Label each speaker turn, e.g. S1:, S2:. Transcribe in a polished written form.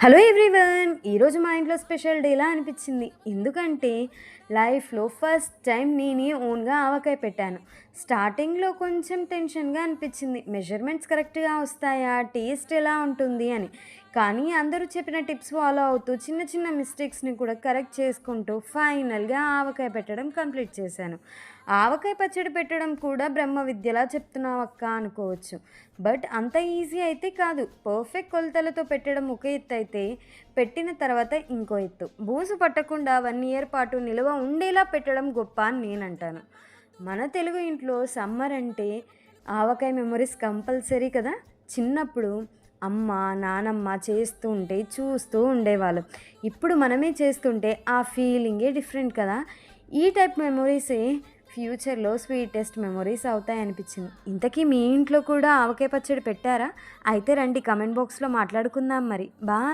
S1: Hello everyone! ఈరోజు మా ఇంట్లో స్పెషల్ డేలా అనిపించింది. ఎందుకంటే లైఫ్‌లో ఫస్ట్ టైం నేనే ఓన్‌గా ఆవకాయ పెట్టాను. స్టార్టింగ్‌లో కొంచెం టెన్షన్‌గా అనిపించింది. మెజర్‌మెంట్స్ కరెక్ట్‌గా వస్తాయా? టేస్ట్ ఎలా ఉంటుంది అని. కానీ అందరూ చెప్పిన టిప్స్ ఫాలో అవుతూ చిన్న చిన్న మిస్టేక్స్‌ని కూడా కరెక్ట్ చేసుకుంటూ ఫైనల్‌గా ఆవకాయ పెట్టడం కంప్లీట్ చేశాను. ఆవకాయ పచ్చడి పెట్టడం కూడా బ్రహ్మ విద్యలా చెప్తున్నావక్క అనుకోవచ్చు. బట్ అంత ఈజీ అయితే కాదు. పర్ఫెక్ట్ కొలతలతో పెట్టడం ఒక ఎత్తయితే, పెట్టిన తర్వాత ఇంకో ఎత్తు. బూజు పట్టకుండా 1 ఇయర్ పాటు నిలువ ఉండేలా పెట్టడం గొప్ప అని నేనంటాను. మన తెలుగు ఇంట్లో సమ్మర్ అంటే ఆవకాయ మెమోరీస్ కంపల్సరీ కదా! చిన్నప్పుడు అమ్మ, నానమ్మ చేస్తూ ఉంటే చూస్తూ ఉండేవాళ్ళం. ఇప్పుడు మనమే చేస్తుంటే ఆ ఫీలింగే డిఫరెంట్ కదా! ఈ టైప్ మెమోరీసే ఫ్యూచర్‌లో స్వీటెస్ట్ మెమోరీస్ అవుతాయనిపించింది. ఇంతకీ మీ ఇంట్లో కూడా ఆవకాయ పచ్చడి పెట్టారా? అయితే రండి కామెంట్ బాక్స్‌లో మాట్లాడుకుందాం మరి. బాయ్.